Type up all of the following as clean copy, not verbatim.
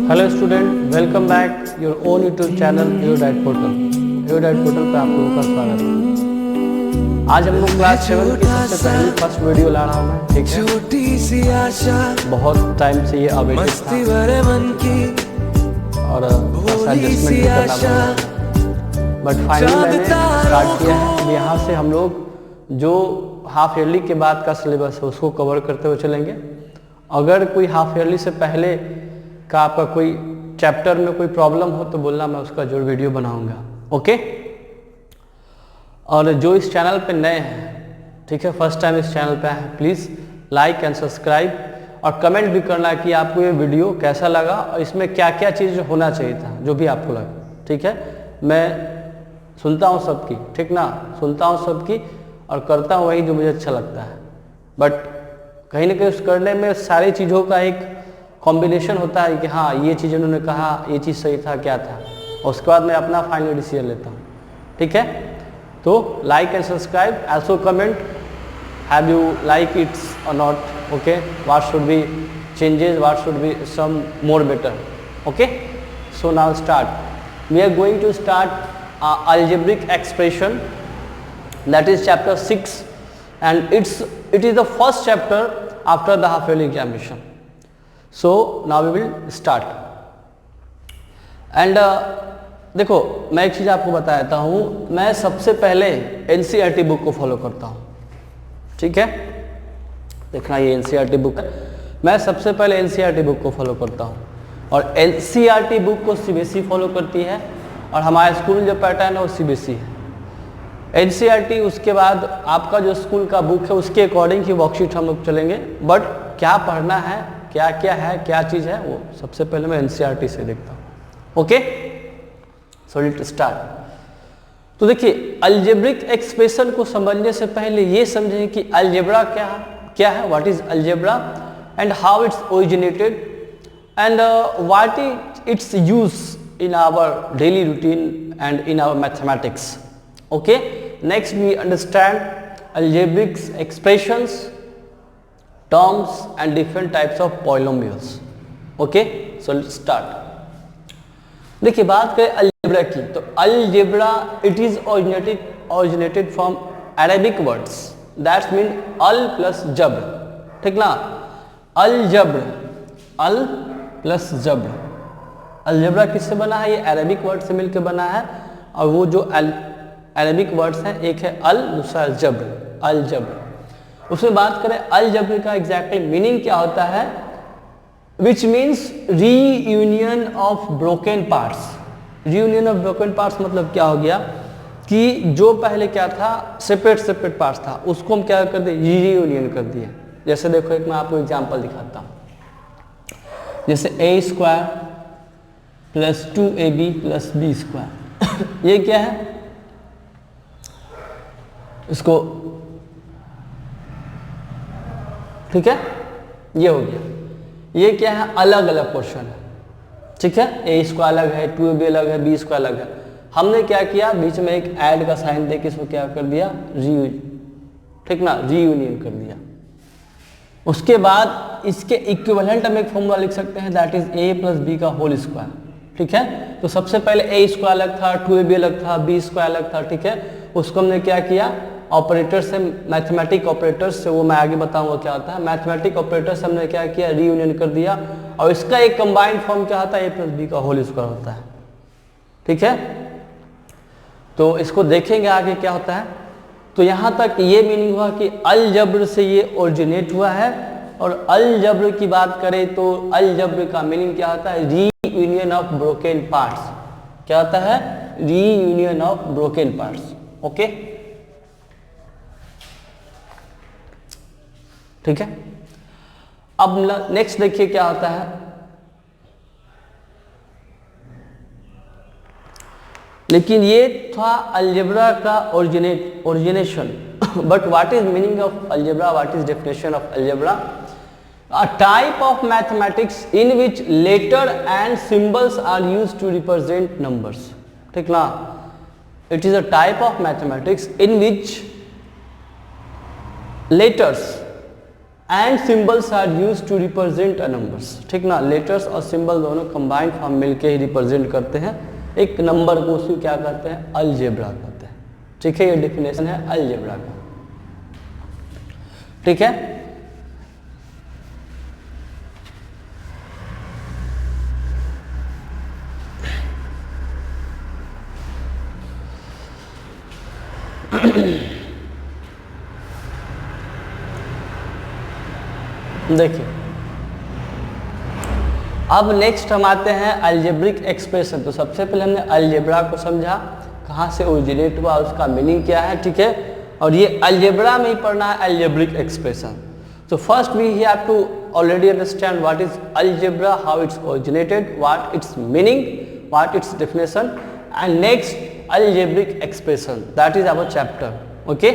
Hello student, welcome back your own YouTube channel Edudite portal. Edudite portal पर आप लोगों का स्वागत है। आज हम लोग क्लास 7 की सबसे पहली फर्स्ट वीडियो ला रहा हूँ मैं, ठीक है। छोटी सी आशा बहुत टाइम से ये अवेटेड था और एडजस्टमेंट भी करना पड़ा, बट फाइनली मैंने स्टार्ट किया है। अब यहाँ से हम लोग जो हाफ ईयरली के बाद का सिलेबस है उसको कवर करते हुए चलेंगे। अगर कोई हाफ ईयरली से पहले का आपका कोई चैप्टर में कोई प्रॉब्लम हो तो बोलना, मैं उसका जो वीडियो बनाऊंगा, ओके। और जो इस चैनल पे नए हैं, ठीक है, फर्स्ट टाइम इस चैनल पे है, प्लीज़ लाइक एंड सब्सक्राइब और कमेंट भी करना कि आपको ये वीडियो कैसा लगा और इसमें क्या क्या चीज़ होना चाहिए था, जो भी आपको लगा, ठीक है। मैं सुनता हूँ सबकी, ठीक ना, सुनता हूँ सबकी और करता हूँ वही जो मुझे अच्छा लगता है, बट कहीं ना कहीं उस करने में सारी चीज़ों का एक कॉम्बिनेशन होता है कि हाँ ये चीज़ उन्होंने कहा, ये चीज़ सही था, क्या था, और उसके बाद मैं अपना फाइनल डिसीजन लेता हूँ, ठीक है। तो like and subscribe, also comment have you like it's और not, okay, what should be changes, what should be some more better, okay. So now start, we are going to start algebraic expression, that is chapter 6 and it is the first chapter after the half yearly examination. So now we will start and देखो मैं एक चीज़ आपको बता देता हूँ, मैं सबसे पहले एनसीईआरटी बुक को फॉलो करता हूँ, ठीक है। देखना ये एनसीईआरटी बुक है, मैं सबसे पहले एनसीईआरटी बुक को फॉलो करता हूँ और एनसीईआरटी बुक को सीबीएसई फॉलो करती है और हमारे स्कूल जो पैटर्न है वो सीबीएसई है। एनसीईआरटी उसके बाद आपका जो स्कूल का बुक है उसके अकॉर्डिंग ही वर्कशीट हम लोग चलेंगे, बट क्या पढ़ना है, क्या क्या है, क्या चीज़ है, वो सबसे पहले मैं एनसीईआरटी से देखता हूँ, ओके। So let's start. तो देखिए अलजेब्रिक एक्सप्रेशन को समझने से पहले ये समझें कि अलजेब्रा क्या है, what is algebra and how it's originated and what is it's use in our daily routine and in our mathematics, okay. Next we understand algebraic expressions, terms and different types of polynomials, okay. So let's start. देखिए बात करें algebra की, तो algebra it is originated from Arabic words that mean al plus jabr, ठीक ना, अलजब्र, अल plus जब्र। Algebra किससे बना है, ये अरेबिक वर्ड से मिलकर बना है और वो जो अरेबिक वर्ड्स हैं, एक है अल, दूसरा जब्र, अलजब्र। उसमें बात करें अलजब्र का एग्जैक्टली मीनिंग क्या होता है, which means reunion of broken parts. Reunion of broken parts मतलब क्या हो गया कि जो पहले क्या था सेपरेट पार्ट्स था, उसको हम क्या कर दिए, रीयूनियन कर दिए। जैसे देखो एक मैं आपको एग्जाम्पल दिखाता हूँ, जैसे A square plus 2ab plus B square, ये क्या है, इसको, ठीक है, ये हो गया। ये क्या है, अलग अलग पोर्शन है, ठीक है, ए स्क्वायर अलग है, 2ab अलग है, बी स्क्वायर अलग है। हमने क्या किया, बीच में एक ऐड का साइन दे के इसको क्या कर दिया, ठीक ना, रीयूनियन कर दिया। उसके बाद इसके इक्विवेलेंट हम एक फॉर्मूला लिख सकते हैं, that is a plus b का होल स्क्वायर, ठीक है। तो सबसे पहले ए स्क्वायर अलग था, 2ab अलग था, बी स्क्वायर अलग था, ठीक है। उसको हमने क्या किया, ऑपरेटर से, मैथमेटिक ऑपरेटर से, वो मैं आगे बताऊंगा क्या होता है, मैथमेटिक ऑपरेटर से हमने क्या किया, रीयूनियन कर दिया और इसका एक कंबाइंड फॉर्म क्या होता है, ए प्लस बी का होल स्क्वायर होता है, ठीक है। तो इसको देखेंगे आगे क्या होता है। तो यहां तक ये मीनिंग हुआ कि अलजब्र से ये ओरिजिनेट हुआ है, और अलजब्र की बात करें तो अलजब्र का मीनिंग क्या होता है, रीयूनियन ऑफ ब्रोकन पार्ट्स। क्या होता है, reunion of broken parts, okay, ठीक है। अब नेक्स्ट देखिए क्या होता है, लेकिन ये था अलजेब्रा का origination, but what is meaning of algebra, what is definition of algebra, a type of mathematics in which letter and symbols are used to represent numbers, ठीक ना। It is a type of mathematics in which letters and symbols are use to represent a numbers, ठीक ना, letters और symbol दोनों combined form मिलके ही represent करते हैं एक नंबर को, उसको क्या कहते हैं, अलजेब्रा कहते हैं, ठीक है, ये डेफिनेशन है अलजेब्रा का, ठीक है। देखिए अब नेक्स्ट हम आते हैं अलजेब्रिक एक्सप्रेशन। तो सबसे पहले हमने अलजेब्रा को समझा, कहाँ से ओरिजिनेट हुआ, उसका मीनिंग क्या है, ठीक है, और ये अलजेब्रा में ही पढ़ना है अलजेब्रिक एक्सप्रेशन। तो first we have to already understand what is algebra, how it's originated, what its meaning, what its definition, and next algebraic expression, that is our chapter, okay.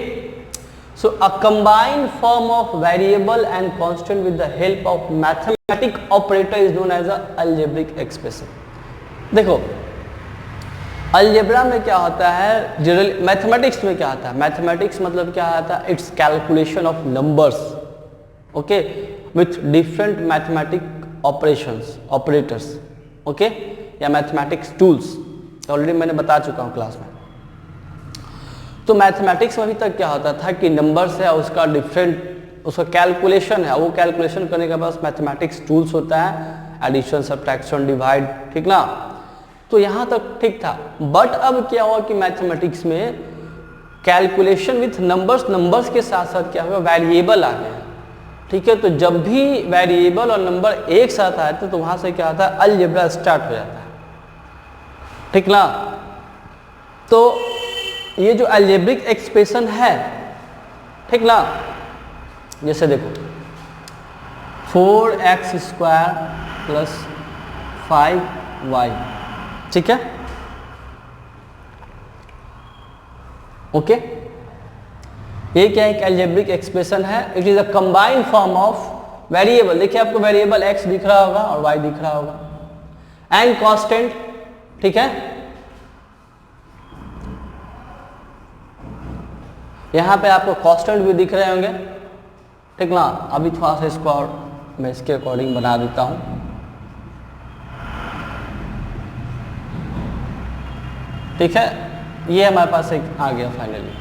So a combined form of variable and constant with the help of mathematic operator is known as a algebraic expression। देखो algebra में क्या होता है, general mathematics में क्या होता है, mathematics मतलब क्या होता है, it's calculation of numbers, okay, with different mathematic operations, operators, okay, या मैथमेटिक्स टूल्स, ऑलरेडी मैंने बता चुका हूँ क्लास में। तो मैथमेटिक्स में अभी तक क्या होता था कि नंबर्स है, उसका डिफरेंट, उसका कैलकुलेशन है, वो कैलकुलेशन करने के बाद मैथमेटिक्स टूल्स होता है, एडिशन, सब्ट्रैक्शन, डिवाइड, ठीक ना। तो यहाँ तक ठीक था, बट अब क्या हुआ कि मैथमेटिक्स में कैलकुलेशन विथ नंबर्स, नंबर्स के साथ साथ क्या हुआ, वेरिएबल आ गया, ठीक है। तो जब भी वेरिएबल और नंबर एक साथ आए तो वहाँ से क्या होता है, अलजेब्रा स्टार्ट हो जाता है, ठीक ना। तो ये जो अलजेब्रिक एक्सप्रेशन है, ठीक ना, जैसे देखो 4x² + 5y, ठीक है, ओके, ये क्या एक अलजेब्रिक एक्सप्रेशन है, it is a combined form of variable, देखिए आपको वेरिएबल x दिख रहा होगा और y दिख रहा होगा, एंड कांस्टेंट, ठीक है, यहाँ पे आपको कांस्टेंट भी दिख रहे होंगे, ठीक ना। अभी थोड़ा सा इसको और मैं इसके अकॉर्डिंग बना देता हूँ, ठीक है, ये हमारे पास एक आ गया finally,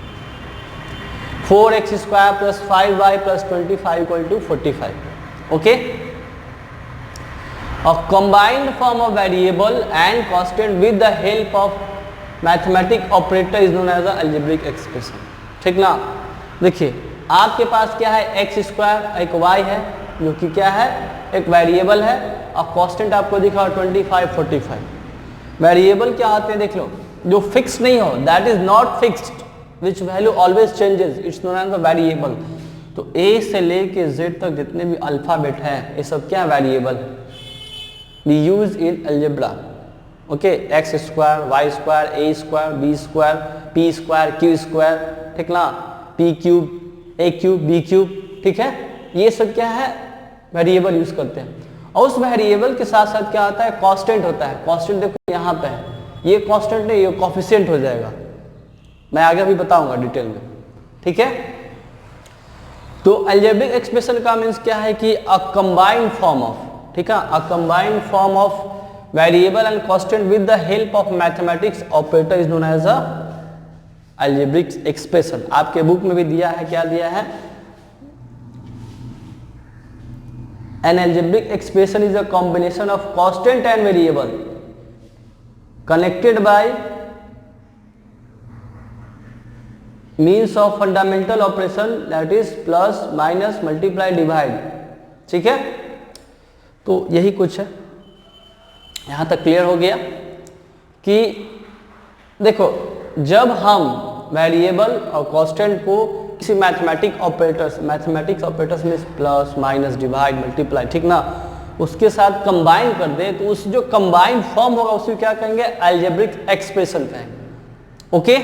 4x² + 5y + 25 = 45, okay. A combined form of variable and constant with the help of mathematic operator is known as the algebraic expression, ठीक ना। देखिए आपके पास क्या है, x², एक y है जो कि क्या है, एक वेरिएबल है, और कांस्टेंट आपको दिखा 25, 45। वेरिएबल क्या होते हैं, देख लो, जो फिक्स नहीं हो, that is not fixed, which value always changes, it's known as the variable. तो a से लेके z तक जितने भी अल्फाबेट हैं, ये सब क्या वेरिएबल है, we use in algebra, okay, x², y², a², b², p², q², ठीक ना, p3, a3, b3, ठीक है, ये सब क्या है, वेरिएबल यूज करते हैं। और उस वेरिएबल के साथ साथ क्या आता है, कांस्टेंट होता है। कांस्टेंट देखो यहाँ पे है, ये कांस्टेंट नहीं, ये कोफिशिएंट हो जाएगा, मैं आगे भी बताऊंगा डिटेल में, ठीक है। तो अलजेब्रिक एक्सप्रेशन का मीन्स क्या है कि अ कंबाइंड फॉर्म ऑफ, ठीक है, a combined form of variable and constant with the help of mathematics operator is known as a algebraic expression. आपके बुक में भी दिया है, क्या दिया है, an algebraic expression is a combination of constant and variable connected by means of fundamental operation, that is plus, minus, multiply, divide, ठीक है। तो यही कुछ है, यहां तक क्लियर हो गया कि देखो जब हम वेरिएबल और कांस्टेंट को किसी मैथमेटिक्स ऑपरेटर्स में प्लस, माइनस, डिवाइड, मल्टीप्लाई, ठीक ना, उसके साथ कंबाइन कर दें तो उस जो कंबाइंड फॉर्म होगा उसको क्या कहेंगे, अलजेब्रिक एक्सप्रेशन कहेंगे, okay.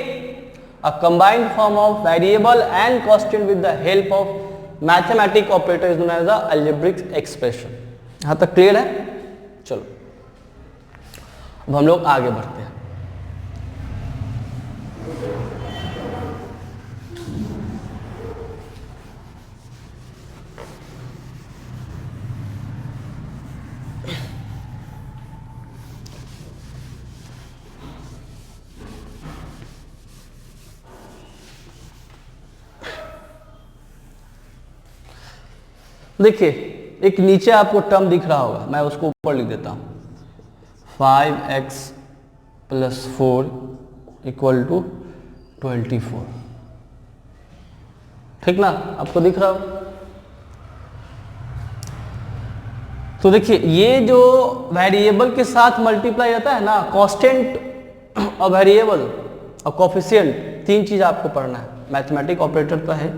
A combined form of variable and constant with the help of mathematic operator is known as the algebraic expression. यहां तक क्लियर है, चलो अब हम लोग आगे बढ़ते हैं। देखिए एक नीचे आपको टर्म दिख रहा होगा, मैं उसको ऊपर लिख देता हूँ, 5x + 4 = 24, ठीक ना, आपको दिख रहा हो। तो देखिए ये जो वेरिएबल के साथ मल्टीप्लाई होता है ना, कांस्टेंट और वेरिएबल और कोफिशिएंट, तीन चीज आपको पढ़ना है, मैथमेटिक ऑपरेटर का है।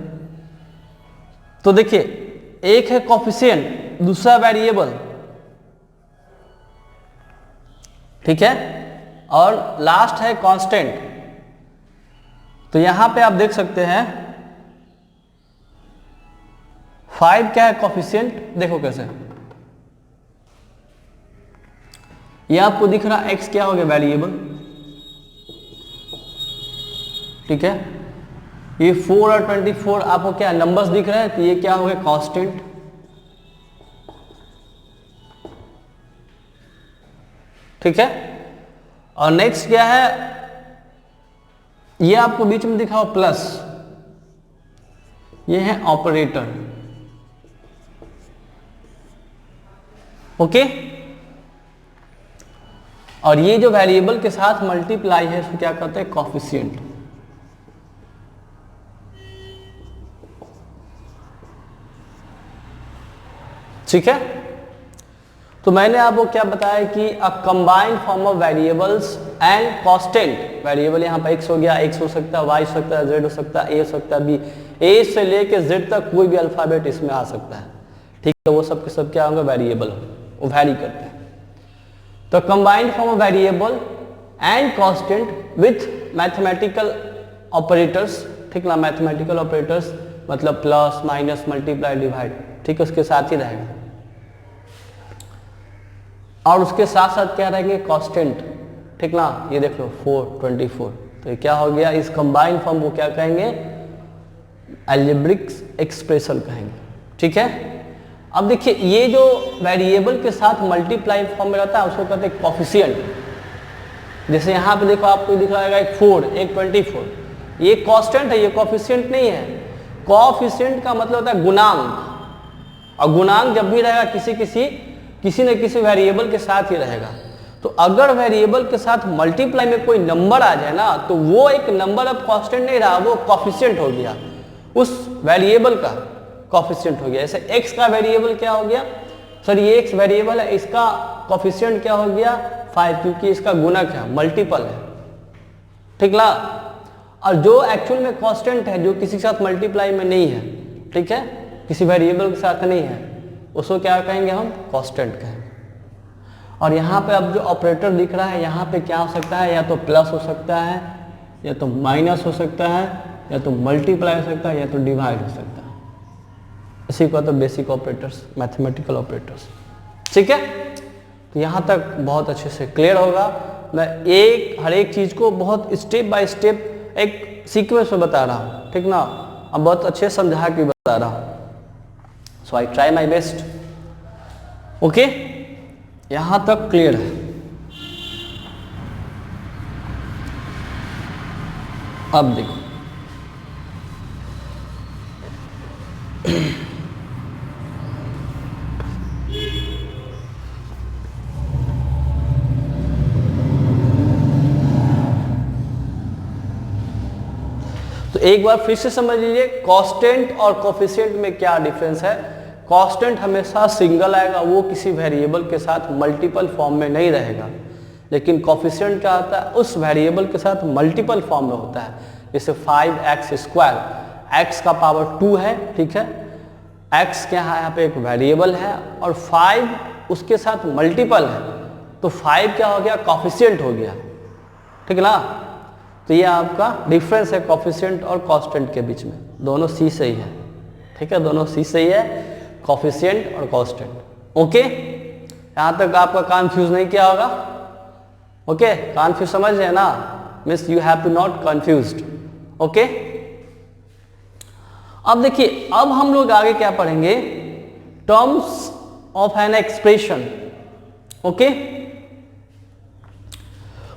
तो देखिए एक है कोफिशिएंट, दूसरा वेरिएबल, ठीक है, और लास्ट है कांस्टेंट। तो यहां पे आप देख सकते हैं 5 क्या है कोफिशिएंट, देखो कैसे, ये आपको दिख रहा x क्या हो गया वेरिएबल, ठीक है, ये 4 और 24 आपको क्या नंबर्स दिख रहे हैं, तो ये क्या हो गया कांस्टेंट, ठीक है। और नेक्स्ट क्या है, ये आपको बीच में दिखा हो प्लस, ये है ऑपरेटर, ओके। और ये जो वेरिएबल के साथ मल्टीप्लाई है इसको क्या कहते हैं, कोफिशिएंट। ठीक है, तो मैंने आपको क्या बताया कि अ combined form of variables and constant, variable यहाँ पर x हो गया, x हो सकता है, y हो सकता है, z हो सकता है, a हो सकता है, b, a से लेके z तक कोई भी अल्फाबेट इसमें आ सकता है, ठीक है। वो सब के सब क्या होंगे, वेरिएबल, वो वैरी करते हैं। तो combined form of variable and constant with mathematical operators, ठीक ना, मैथमेटिकल ऑपरेटर्स मतलब प्लस माइनस मल्टीप्लाई डिवाइड, ठीक है, उसके साथ ही रहेगा। और उसके साथ साथ क्या रहेंगे, कांस्टेंट, ठीक ना, ये देख लो 4, 24, तो ये क्या हो गया, इस कंबाइंड फॉर्म को क्या कहेंगे, अलजेब्रिक एक्सप्रेशन कहेंगे, ठीक है। अब देखिए ये जो वेरिएबल के साथ मल्टीप्लाई फॉर्म में रहता है उसको कहते हैं कोफिशिएंट। जैसे यहाँ पे देखो आपको दिख रहा है एक 4, एक 24, ये कांस्टेंट है, ये कोफिशिएंट नहीं है। कोफिशिएंट का मतलब होता है गुणांक, और गुणांक जब भी रहेगा किसी न किसी वेरिएबल के साथ ही रहेगा। तो अगर वेरिएबल के साथ मल्टीप्लाई में कोई नंबर आ जाए ना, तो वो एक नंबर अब कांस्टेंट नहीं रहा, वो कोफिशिएंट हो गया, उस वेरिएबल का कोफिशिएंट हो गया। जैसे x का वेरिएबल क्या हो गया, सर ये x वेरिएबल है, इसका कोफिशिएंट क्या हो गया 5, क्योंकि इसका गुणक है, मल्टीपल है, ठीक ना। और जो एक्चुअल में कांस्टेंट है, जो किसी के साथ मल्टीप्लाई में नहीं है, ठीक है, किसी वेरिएबल के साथ नहीं है, उसको क्या कहेंगे हम, कांस्टेंट कहेंगे। और यहाँ पे अब जो ऑपरेटर दिख रहा है, यहाँ पे क्या हो सकता है, या तो प्लस हो सकता है, या तो माइनस हो सकता है, या तो मल्टीप्लाई हो सकता है, या तो डिवाइड हो सकता है। इसी को तो बेसिक ऑपरेटर्स, मैथमेटिकल ऑपरेटर्स, ठीक है। तो यहाँ तक बहुत अच्छे से क्लियर होगा। मैं हर एक चीज को बहुत स्टेप बाय स्टेप एक सीक्वेंस में बता रहा हूँ, ठीक ना, अब बहुत अच्छे समझा के बता रहा हूँ। So I try my best, okay, यहाँ तक क्लियर है। अब देखो तो एक बार फिर से समझ लीजिए कांस्टेंट और कोफिशिएंट में क्या डिफरेंस है। कांस्टेंट हमेशा सिंगल आएगा, वो किसी वेरिएबल के साथ मल्टीपल फॉर्म में नहीं रहेगा। लेकिन कोफिशिएंट क्या होता है, उस वेरिएबल के साथ मल्टीपल फॉर्म में होता है। जैसे 5x², x का पावर 2 है, ठीक है, x क्या है, यहाँ पे एक वेरिएबल है और 5 उसके साथ मल्टीपल है, तो 5 क्या हो गया, कोफिशिएंट हो गया, ठीक है ना। तो ये आपका डिफरेंस है कोफिशिएंट और कांस्टेंट के बीच में, दोनों सी से ही है, ठीक है, दोनों सी से ही है, कोफिशिएंट और कांस्टेंट। ओके, यहाँ तक आपका कंफ्यूज नहीं किया होगा, ओके, कंफ्यूज समझ रहे हैं ना, means you have to not confused, okay. अब देखिए, अब हम लोग आगे क्या पढ़ेंगे, terms of an expression, okay.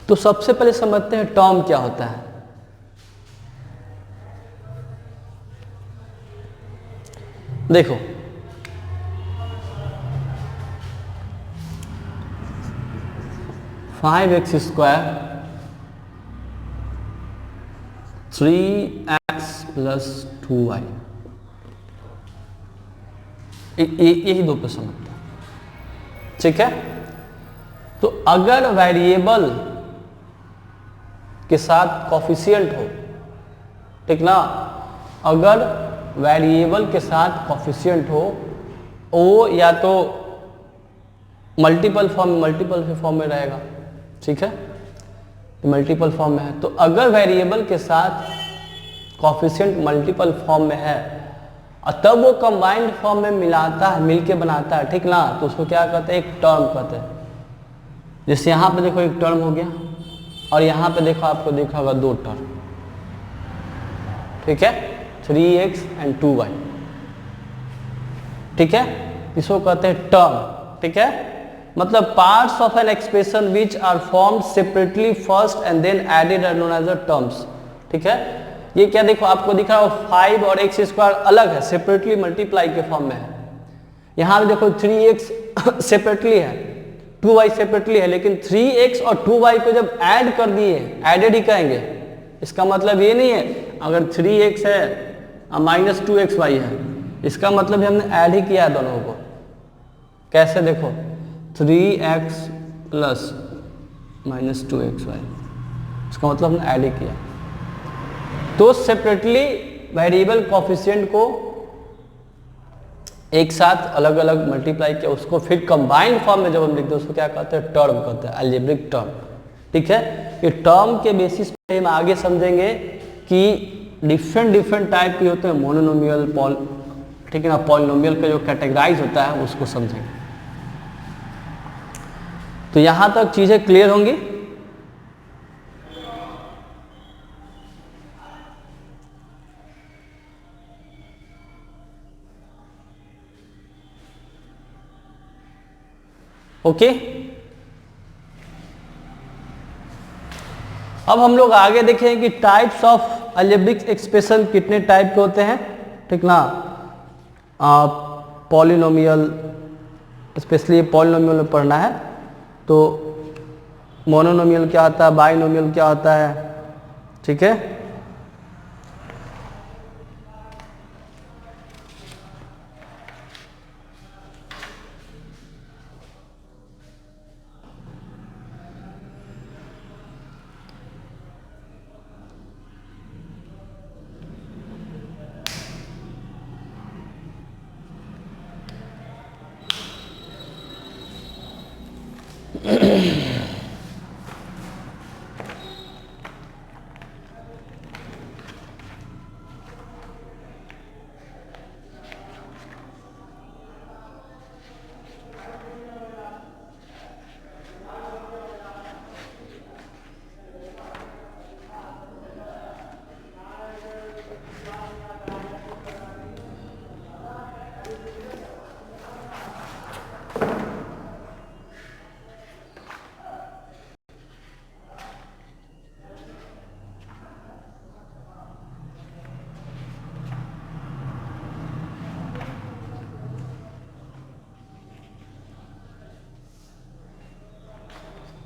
तो सबसे पहले समझते हैं टर्म क्या होता है। देखो 5x² 3x + 2y, यही दो प्रश्न होता है। ठीक है, तो अगर वेरिएबल के साथ कॉफिशिएंट हो, ठीक ना, अगर वेरिएबल के साथ कॉफिशिएंट हो, वो या तो मल्टीपल फॉर्म में रहेगा। ठीक है, मल्टीपल फॉर्म में है, तो अगर वेरिएबल के साथ कॉफिशिएंट मल्टीपल फॉर्म में है और तब वो कंबाइंड फॉर्म में मिलाता है, मिलके बनाता है, ठीक ना, तो उसको क्या कहते हैं, एक टर्म कहते हैं। जैसे यहाँ पे देखो एक टर्म हो गया और यहाँ पे देखो आपको देखा होगा दो टर्म। ठीक है, 3x and 2y। ठीक है, इसको कहते हैं टर्म। ठीक है, मतलब parts of an expression which are formed separately first and then added are known as a terms. ठीक है, ये क्या देखो आपको दिख रहा है 5 और x² अलग है, सेपरेटली मल्टीप्लाई के फॉर्म में है। यहाँ पे देखो 3x सेपरेटली है, 2y सेपरेटली है, लेकिन 3x और 2y को जब ऐड कर दिए, एडेड ही कहेंगे। इसका मतलब ये नहीं है अगर 3x है और -2xy है, इसका मतलब हमने ऐड ही किया है दोनों को। कैसे देखो 3x + -2xy, इसका मतलब हमने ऐड ही किया। तो सेपरेटली वेरिएबल कोफिशिएंट को एक साथ अलग अलग मल्टीप्लाई किया, उसको फिर कंबाइंड फॉर्म में जब हम लिखते हैं उसको क्या कहते हैं, टर्म कहते हैं, अलजेब्रिक टर्म। ठीक है, ये टर्म के बेसिस पे हम आगे समझेंगे कि डिफरेंट टाइप के होते हैं, मोनोनोमियल, ठीक है ना, पॉलिनोमियल का जो कैटेगराइज होता है उसको समझेंगे। तो यहां तक चीजें क्लियर होंगी। ओके, अब हम लोग आगे देखें कि टाइप्स ऑफ अलजेब्रिक एक्सप्रेशन कितने टाइप के होते हैं। ठीक ना, पॉलिनोमियल, स्पेशली पॉलिनोमियल में पढ़ना है, तो मोनोनोमियल क्या होता है, बाइनोमियल क्या होता है। ठीक है,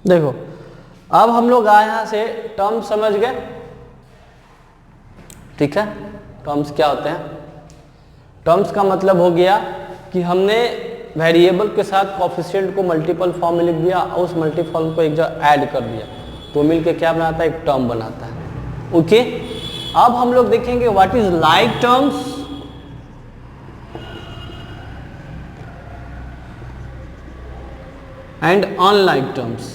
देखो अब हम लोग यहां से टर्म्स समझ गए। ठीक है, टर्म्स क्या होते हैं, टर्म्स का मतलब हो गया कि हमने वेरिएबल के साथ कोफिशिएंट को मल्टीपल फॉर्म में लिख दिया और उस मल्टीपल को एक जगह ऐड कर दिया, तो मिलके क्या बनाता है, एक टर्म बनाता है। ओके, अब हम लोग देखेंगे what is like terms and unlike terms.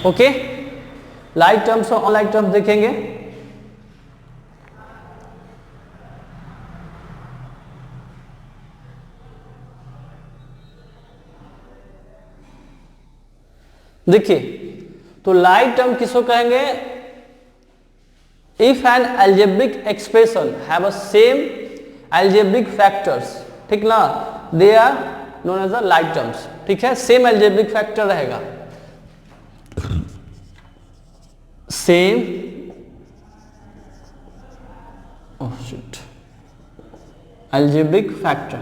Okay, like terms और अनलाइक टर्म्स देखेंगे। देखिए, तो लाइक टर्म किसको कहेंगे, if an algebraic expression have a same algebraic factors, ठीक ना, they are known as a like terms. ठीक है, सेम अलजेब्रिक फैक्टर रहेगा, same algebraic factor,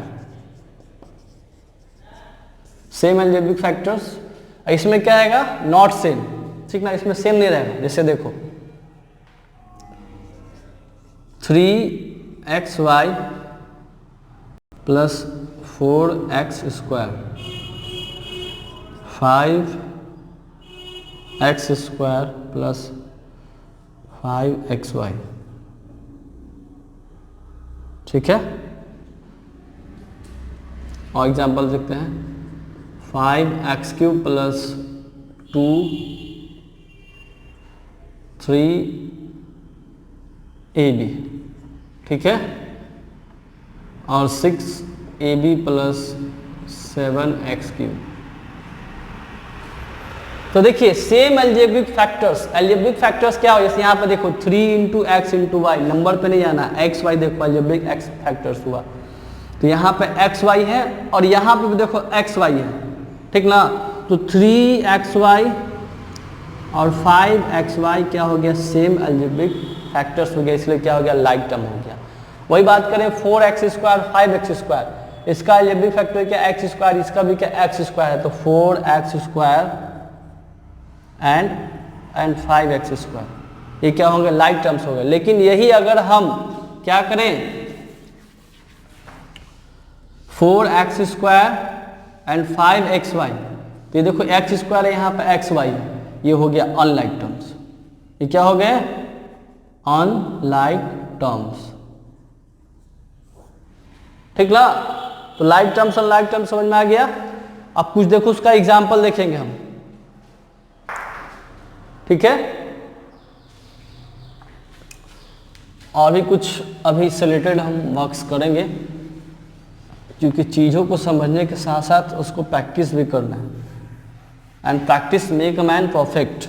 same algebraic factors, इसमें क्या आएगा नॉट सेम, ठीक ना, इसमें सेम नहीं रहेगा। जैसे देखो 3xy plus 4x square 5x square plus 5xy, ठीक है। और एग्जांपल देखते हैं 5x³ प्लस 2 3ab, ठीक है, और 6ab प्लस 7x³। तो देखिए सेम एल्जेब्रिक फैक्टर्स क्या हो, जैसे यहाँ पे देखो 3 × x × y, नंबर पे नहीं जाना, x y देखो एल्जेब्रिक x फैक्टर्स हुआ, तो यहाँ पे x y है और यहाँ पे भी देखो x y है, ठीक ना। तो 3xy और 5xy क्या हो गया, सेम एल्जेब्रिक फैक्टर्स हो गया, इसलिए क्या हो गया, लाइक टर्म हो गया। वही बात करें 4x² 5x², इसका एल्जेब्रिक फैक्टर क्या x², इसका भी क्या x² है, तो 4x² एंड 5x², ये क्या होंगे, लाइक टर्म्स हो गए। लेकिन यही अगर हम क्या करें 4x² एंड 5xy, तो ये देखो x² है, यहाँ पे xy है, ये हो गया अनलाइक टर्म्स। ये क्या हो गए, अनलाइक टर्म्स, ठीक ना। तो लाइक टर्म्स अनलाइक टर्म्स समझ में आ गया। अब कुछ देखो उसका एग्जाम्पल देखेंगे हम, ठीक है। और भी कुछ अभी इससे रिलेटेड हम वर्क्स करेंगे, क्योंकि चीज़ों को समझने के साथ साथ उसको प्रैक्टिस भी करना है, and practice make a man perfect.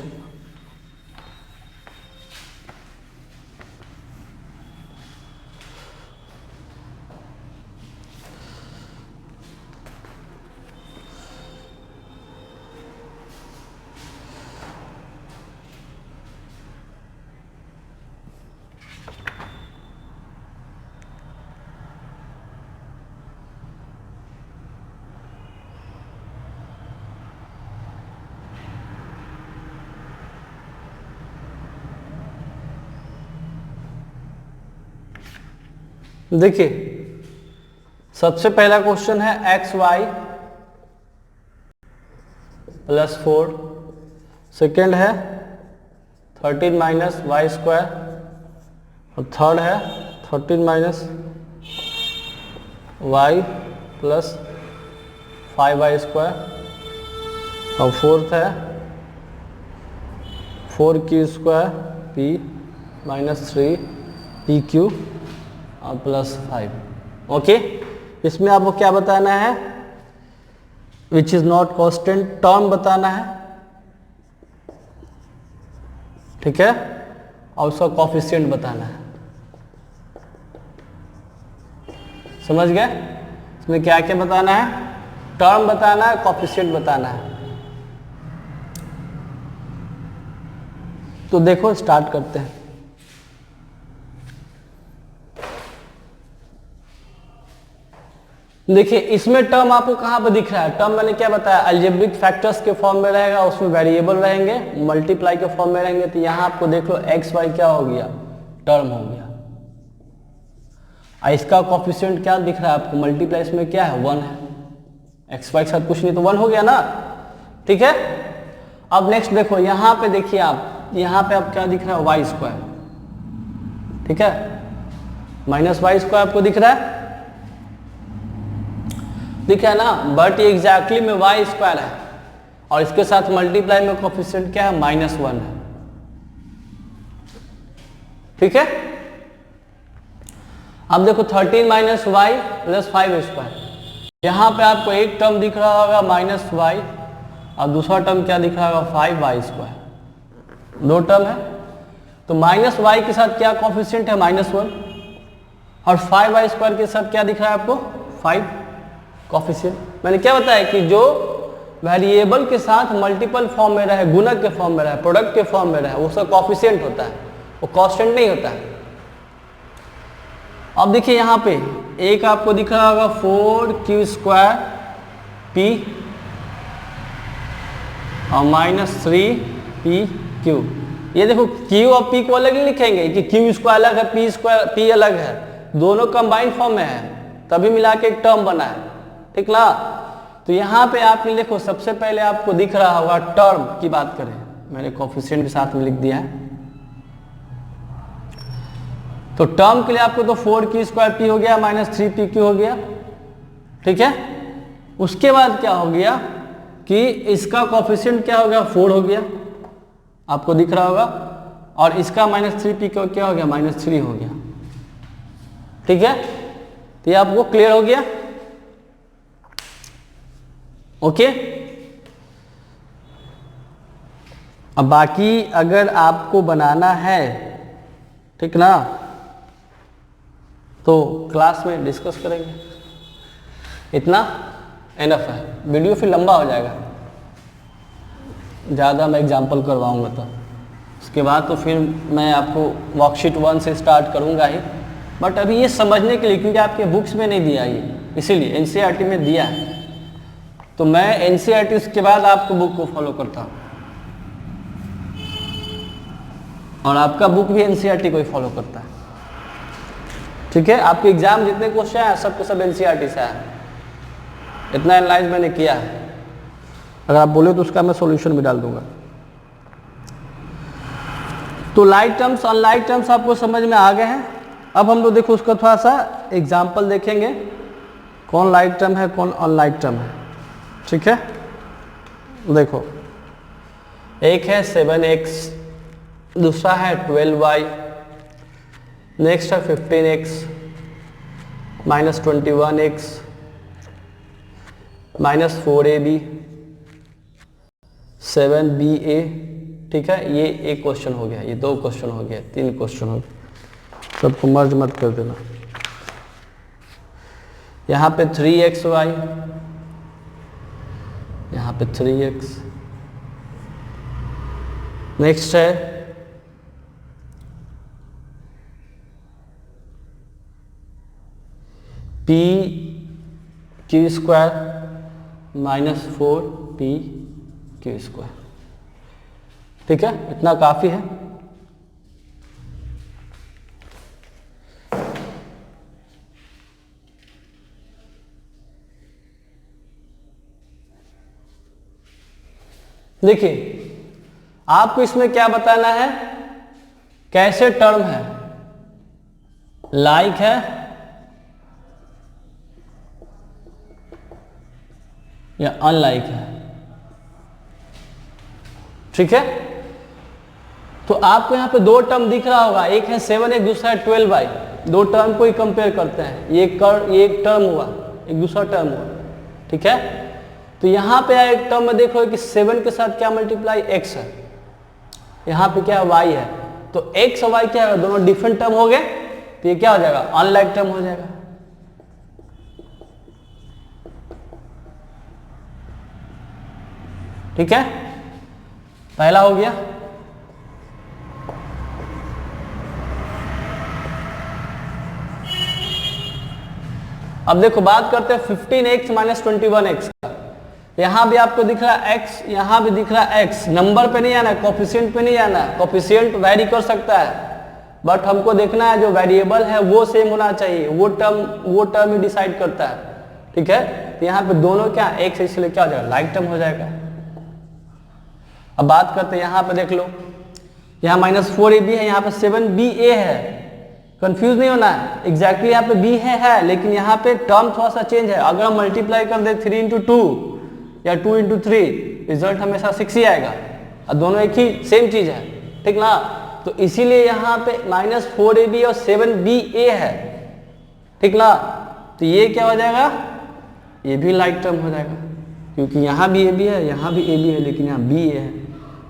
देखिए सबसे पहला क्वेश्चन है xy प्लस 4, सेकेंड है 13 माइनस वाई स्क्वायर, और थर्ड है 13 माइनस वाई प्लस 5y², और फोर्थ है 4q² p माइनस 3pq और प्लस 5। ओके, इसमें आपको क्या बताना है, which is not constant term बताना है, ठीक है, और उसका कोफिशिएंट बताना है। समझ गए, इसमें क्या क्या बताना है, टर्म बताना है, कोफिशिएंट बताना है। तो देखो स्टार्ट करते हैं। देखिए इसमें टर्म आपको कहां पर दिख रहा है, टर्म मैंने क्या बताया, अलजेब्रिक फैक्टर्स के फॉर्म में रहेगा, उसमें वेरिएबल रहेंगे, मल्टीप्लाई के फॉर्म में रहेंगे। तो यहां आपको देख लो एक्स वाई क्या हो गया, टर्म हो गया। इसका कोफिशिएंट क्या दिख रहा है आपको, मल्टीप्लाई इसमें क्या है 1 है, एक्स वाई के साथ कुछ नहीं तो 1 हो गया ना, ठीक है। अब नेक्स्ट देखो यहां पे देखिए आप, यहां पे आप क्या दिख रहा है y², ठीक है, माइनस y² आपको दिख रहा है, दिखा है ना, बट ये एग्जैक्टली में y² है और इसके साथ मल्टीप्लाई में कोफिशिएंट क्या है -1 है, ठीक है। अब देखो 13 माइनस वाई प्लस 5y², यहां पे आपको एक टर्म दिख रहा होगा -y और दूसरा टर्म क्या दिख रहा होगा 5y², दो टर्म है। तो -y के साथ क्या कोफिशिएंट है -1 और 5y² के साथ क्या दिख रहा है आपको 5 कोफिशिएंट। मैंने क्या बताया कि जो वेरिएबल के साथ मल्टीपल फॉर्म में रहे, गुणक के फॉर्म में रहे, प्रोडक्ट के फॉर्म में रहे, वो उसका कोफिशिएंट होता है, वो कांस्टेंट नहीं होता है। अब देखिए यहाँ पे एक आपको दिख रहा होगा 4q² p और -3pq। ये देखो q और p को अलग ही लिखेंगे कि q स्क्वायर अलग है, p अलग है, दोनों कंबाइंड फॉर्म में है, तभी मिला के एक टर्म बना है, ठीक ना। तो यहाँ पे आपने देखो सबसे पहले आपको दिख रहा होगा टर्म की बात करें, मैंने कोफिशिएंट के साथ में लिख दिया है। तो टर्म के लिए आपको तो 4q स्क्वायर p हो गया -3pq हो गया, ठीक है। उसके बाद क्या हो गया कि इसका कोफिशिएंट क्या हो गया, 4 हो गया, आपको दिख रहा होगा, और इसका -3pq क्या हो गया, -3 हो गया, ठीक है। तो ये आपको क्लियर हो गया, ओके। अब बाकी अगर आपको बनाना है, ठीक ना, तो क्लास में डिस्कस करेंगे, इतना एनफ है। वीडियो फिर लंबा हो जाएगा, ज़्यादा मैं एग्जांपल करवाऊंगा तो उसके बाद तो फिर मैं आपको वर्कशीट 1 से स्टार्ट करूंगा ही, बट अभी ये समझने के लिए, क्योंकि आपके बुक्स में नहीं दिया ये, इसीलिए एनसीईआरटी में दिया है, तो मैं एनसीईआरटी के बाद आपको बुक को फॉलो करता हूँ, और आपका बुक भी एनसीईआरटी को ही फॉलो करता है, ठीक है। आपके एग्जाम जितने क्वेश्चन हैं सबके सब एनसीईआरटी से आए, इतना एनालाइज मैंने किया है। अगर आप बोले तो उसका मैं सॉल्यूशन भी डाल दूंगा। तो लाइक टर्म्स अनलाइक टर्म्स आपको समझ में आ गए हैं। अब हम लोग देखो उसका थोड़ा सा एग्जाम्पल देखेंगे, कौन लाइक टर्म है कौन अनलाइक टर्म है, ठीक है। देखो एक है 7x, दूसरा है 12y, नेक्स्ट है 15x, -21x, -4ab, 7ba, ठीक है। ये एक क्वेश्चन हो गया, ये 2 क्वेश्चन हो गया, 3 क्वेश्चन हो गया, सबको मर्ज मत कर देना। यहाँ पे 3xy, यहाँ पे 3x, नेक्स्ट है pq स्क्वायर -4pq स्क्वायर, ठीक है। इतना काफी है। देखिए आपको इसमें क्या बताना है, कैसे टर्म है, लाइक है या अनलाइक है, ठीक है। तो आपको यहाँ पे 2 टर्म दिख रहा होगा, एक है 7x, दूसरा है 12y, 2 टर्म को ही कंपेयर करते हैं, ये एक टर्म हुआ, एक दूसरा टर्म हुआ, ठीक है। तो यहाँ पे एक टर्म में देखो कि 7 के साथ क्या मल्टीप्लाई x है, यहाँ पे क्या y है, तो x और y क्या है, दोनों डिफरेंट टर्म हो गए, तो ये क्या हो जाएगा, अनलाइक टर्म हो जाएगा, ठीक है। पहला हो गया। अब देखो बात करते हैं 15x -21x का। यहां भी आपको दिख रहा है x, यहां भी दिख रहा है x, नंबर पे नहीं आना है, कोफिशिएंट पे नहीं आना है, कोफिशिएंट वैरी कर सकता है, बट हमको देखना है जो वेरिएबल है वो सेम होना चाहिए, वो टर्म ही डिसाइड करता है, ठीक है। तो यहाँ पे दोनों क्या x है, इसलिए क्या हो जाएगा, लाइक टर्म हो जाएगा। अब बात करते हैं यहाँ पे देख लो, यहाँ -4ab है, यहाँ पे 7ba है, कंफ्यूज नहीं होना है, एग्जैक्टली यहाँ पे b है, लेकिन यहाँ पे टर्म थोड़ा सा चेंज है। अगर हम मल्टीप्लाई कर दे 3 × 2 या 2 × 3, रिजल्ट हमेशा 6 ही आएगा, और दोनों एक ही सेम चीज है, ठीक ना। तो इसीलिए यहाँ पे -4ab और 7ba है, ठीक ना। तो ये क्या हो जाएगा, ये भी लाइक टर्म हो जाएगा, क्योंकि यहाँ भी ab है, यहाँ भी ab है, लेकिन यहाँ ba है।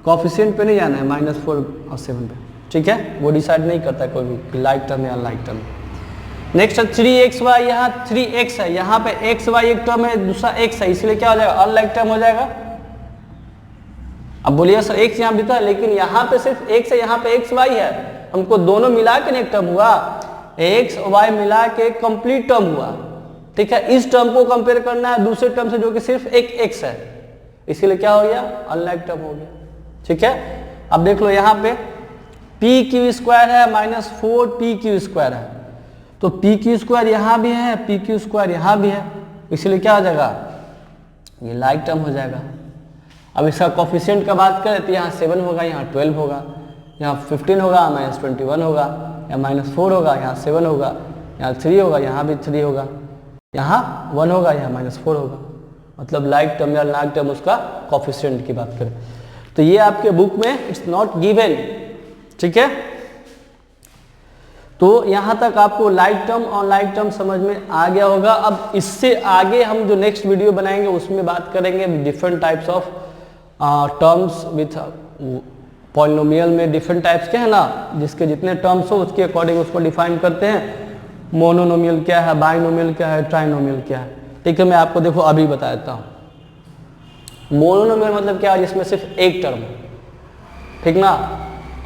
कोफिशिएंट पे नहीं जाना है, -4 और 7 पे, ठीक है। वो डिसाइड नहीं करता कोई भी लाइक टर्म या अनलाइक टर्म। नेक्स्ट है 3xy, यहाँ 3x है, यहाँ पे xy एक टर्म है, दूसरा x है, इसलिए क्या हो जाएगा, अनलाइक टर्म हो जाएगा। अब बोलिए सर x यहाँ भी था, लेकिन यहाँ पे सिर्फ x है, यहाँ पे xy है, हमको दोनों मिला के एक टर्म हुआ, x y मिला के कंप्लीट टर्म हुआ, ठीक है। इस टर्म को कंपेयर करना है दूसरे टर्म से जो कि सिर्फ एक x है, इसीलिए क्या हो गया, अनलाइक टर्म हो गया। ठीक है, अब देख लो यहाँ पे पी क्यू स्क्वायर है माइनस 4pq स्क्वायर है, तो पी क्यू स्क्वायर यहाँ भी है, पी क्यू स्क्वायर यहाँ भी है, इसलिए क्या हो जाएगा, ये लाइक टर्म हो जाएगा। अब इसका कोफिशिएंट का बात करें तो यहाँ 7 होगा, यहाँ 12 होगा, यहाँ 15 होगा, माइनस 21 होगा, यहाँ माइनस 4 होगा, यहाँ 7 होगा, यहाँ 3 होगा, यहाँ भी 3 होगा, यहाँ 1 होगा, यहाँ माइनस 4 होगा। मतलब लाइक टर्म या लाइक टर्म उसका कोफिशिएंट की बात करें तो ये आपके बुक में इट्स नॉट गिवन। ठीक है, तो यहां तक आपको लाइक टर्म और लाइक टर्म समझ में आ गया होगा। अब इससे आगे हम जो नेक्स्ट वीडियो बनाएंगे उसमें बात करेंगे different types of terms with polynomial में डिफरेंट टाइप्स के हैं ना, जिसके जितने टर्म्स हो उसके अकॉर्डिंग उसको डिफाइन करते हैं। मोनोनोमियल क्या है, बाइनोमियल क्या है, ट्राइनोमियल क्या है। ठीक है, मैं आपको देखो अभी बता देता हूँ। मोनोनोमियल मतलब क्या है, जिसमें सिर्फ एक टर्म हो, ठीक ना।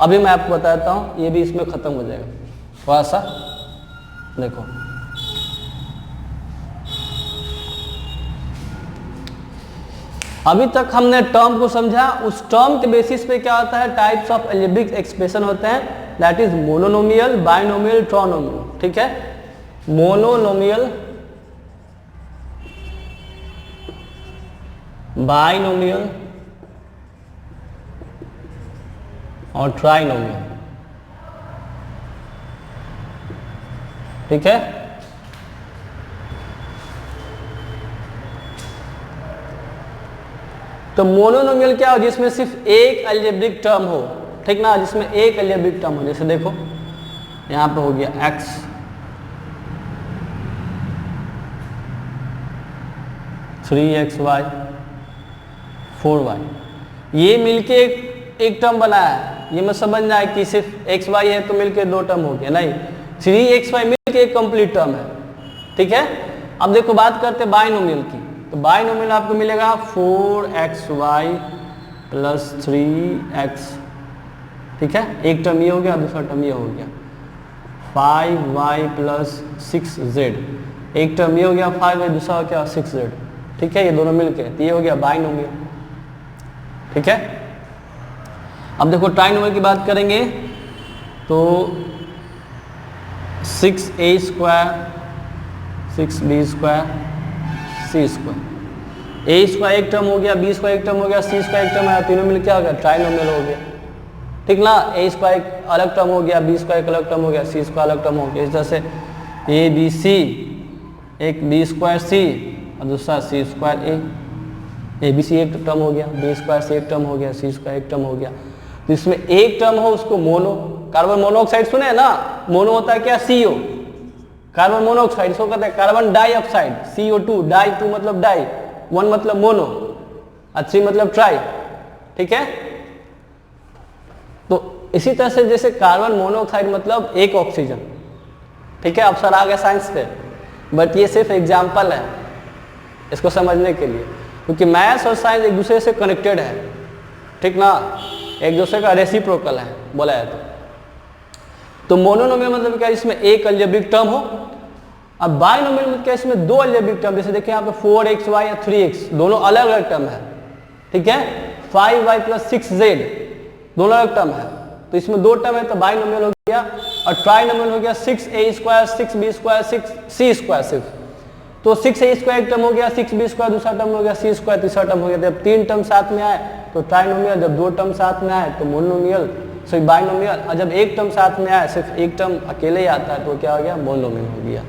अभी मैं आपको बता देता हूँ, ये भी इसमें खत्म हो जाएगा। थोड़ा सा देखो, अभी तक हमने टर्म को समझा, उस टर्म के बेसिस पे क्या होता है, टाइप्स ऑफ अलजेब्रिक एक्सप्रेशन होते हैं, that is monomial, binomial, trinomial. ठीक है, मोनोनोमियल, बाइनोमियल और ट्राइनोमियल। ठीक है, तो मोनोनोमियल क्या हो, जिसमें सिर्फ एक अलजेब्रिक टर्म हो, ठीक ना, जिसमें एक अलजेब्रिक टर्म हो। जैसे देखो यहां पे हो गया x, three x Y, 4y, ये मिलके एक टर्म बना है। ये मैं समझना है कि सिर्फ एक्स वाई है तो मिलके दो टर्म हो गया, नहीं, 3xy मिलके एक कंप्लीट टर्म है। ठीक है, अब देखो बात करते हैं बाइनोमियल की, तो बाइनोमियल आपको मिलेगा 4xy प्लस 3x। ठीक है, एक टर्म ये हो गया, दूसरा टर्म ये हो गया 5y प्लस 6z, एक टर्म ये हो गया 5y, दूसरा हो गया 6z। ठीक है, ये दोनों मिलके तो ये हो गया बाइनोमियल। ठीक है, अब देखो ट्राइनोमियल की बात करेंगे तो 6a square, 6b square, c square. a square एक टर्म हो गया, b स्क्वायर एक टर्म हो गया, c स्क्वायर एक टर्म है, तीनों मिलकर क्या हो गया, ट्राइनोमियल हो गया। ठीक ना, a स्क्वायर एक अलग टर्म हो गया, b स्क्वायर एक अलग टर्म हो गया, c स्क्वायर अलग टर्म हो गया। इस तरह से a b c, एक b स्क्वायर c और दूसरा c square a b c एक टर्म हो गया, b स्क्वायर से एक टर्म हो गया, c स्क्वायर एक टर्म हो गया। तो इसमें एक टर्म हो उसको मोनो, कार्बन मोनोऑक्साइड सुने ना, मोनो होता है क्या, CO, कार्बन मोनोऑक्साइड, इसको कहते हैं कार्बन डाइऑक्साइड, CO2, डाई, 2 मतलब डाई, 1 मतलब मोनो और 3 मतलब ट्राई। ठीक है, तो इसी तरह से जैसे कार्बन मोनोऑक्साइड मतलब एक ऑक्सीजन। ठीक है, अब सर आ गया साइंस पे, बट ये सिर्फ एग्जाम्पल है इसको समझने के लिए, क्योंकि मैथ्स और साइंस एक दूसरे से कनेक्टेड है। ठीक ना, एक दूसरे का रेसिप्रोकल है बोला जाए तो मोनोनोमियल मतलब क्या, इसमें एक अलजेब्रिक टर्म हो। अब बाइनोमियल मतलब क्या, इसमें दो अलजेब्रिक टर्म, जैसे देखिए यहाँ पे 4xy या 3x दोनों अलग अलग टर्म है। ठीक है, 5y प्लस 6z दोनों अलग टर्म है, तो इसमें दो टर्म है तो बाइनोमियल हो गया। और ट्राइनोमियल हो गया 6a square, 6b square, 6c square सिर्फ, तो 6a स्क्वायर एक टर्म हो गया, 6b स्क्वायर दूसरा टर्म हो गया, c स्क्वायर तीसरा टर्म हो गया। जब तीन टर्म साथ में आए तो ट्राइनोमियल, जब दो टर्म साथ में आए तो मोनोमियल, सॉरी बाइनोमियल, और जब एक टर्म साथ में आए, सिर्फ एक टर्म अकेले ही आता है तो क्या हो गया, मोनोमियल हो गया।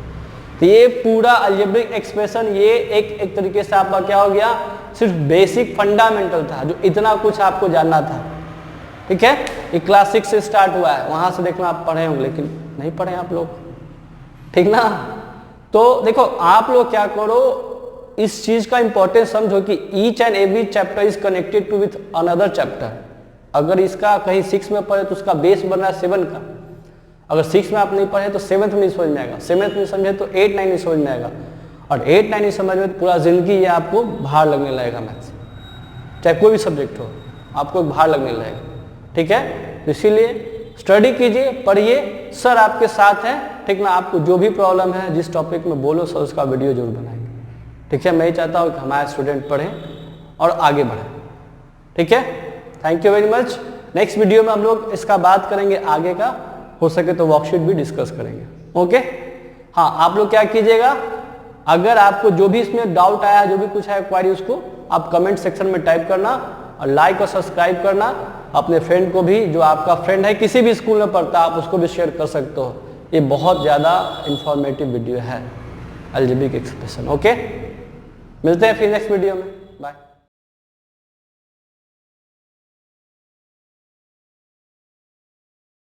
तो ये पूरा अलजेब्रिक एक्सप्रेशन ये एक तरीके से आपका क्या हो गया, सिर्फ बेसिक फंडामेंटल था, जो इतना कुछ आपको जानना था। ठीक है, ये क्लास 6 से स्टार्ट हुआ है, वहां से देखना आप पढ़े होंगे, लेकिन नहीं पढ़े आप लोग। ठीक ना, तो देखो आप लोग क्या करो, इस चीज का इंपॉर्टेंस समझो कि each and every chapter is connected to with another chapter. अगर इसका कहीं 6 में पढ़े तो उसका बेस बन रहा है 7 का, अगर 6 में आप नहीं पढ़े तो 7th में नहीं समझ में आएगा, 7th में समझे तो 8, 9 नहीं समझ में आएगा, और 8, 9 नहीं समझ में तो पूरा जिंदगी ये आपको भार लगने लगेगा। मैथ्स चाहे कोई भी सब्जेक्ट हो आपको भार लगने लगेगा। ठीक है, तो इसीलिए स्टडी कीजिए, पढ़िए, सर आपके साथ हैं। ठीक ना, आपको जो भी प्रॉब्लम है जिस टॉपिक में बोलो सर उसका वीडियो जरूर बनाएंगे। ठीक है, मैं ही चाहता हूँ कि हमारे स्टूडेंट पढ़ें और आगे बढ़ें। ठीक है, thank you very much. Next video में हम लोग इसका बात करेंगे आगे का, हो सके तो वर्कशीट भी डिस्कस करेंगे। ओके, हाँ आप लोग क्या कीजिएगा, अगर आपको जो भी इसमें डाउट आया, जो भी कुछ है क्वारी, उसको आप कमेंट सेक्शन में टाइप करना और लाइक और सब्सक्राइब करना। अपने फ्रेंड को भी, जो आपका फ्रेंड है किसी भी स्कूल में पढ़ता है, आप उसको भी शेयर कर सकते हो। ये बहुत ज़्यादा इंफॉर्मेटिव वीडियो है अलजेब्रिक एक्सप्रेशन। ओके, मिलते हैं फिर नेक्स्ट वीडियो में, बाय।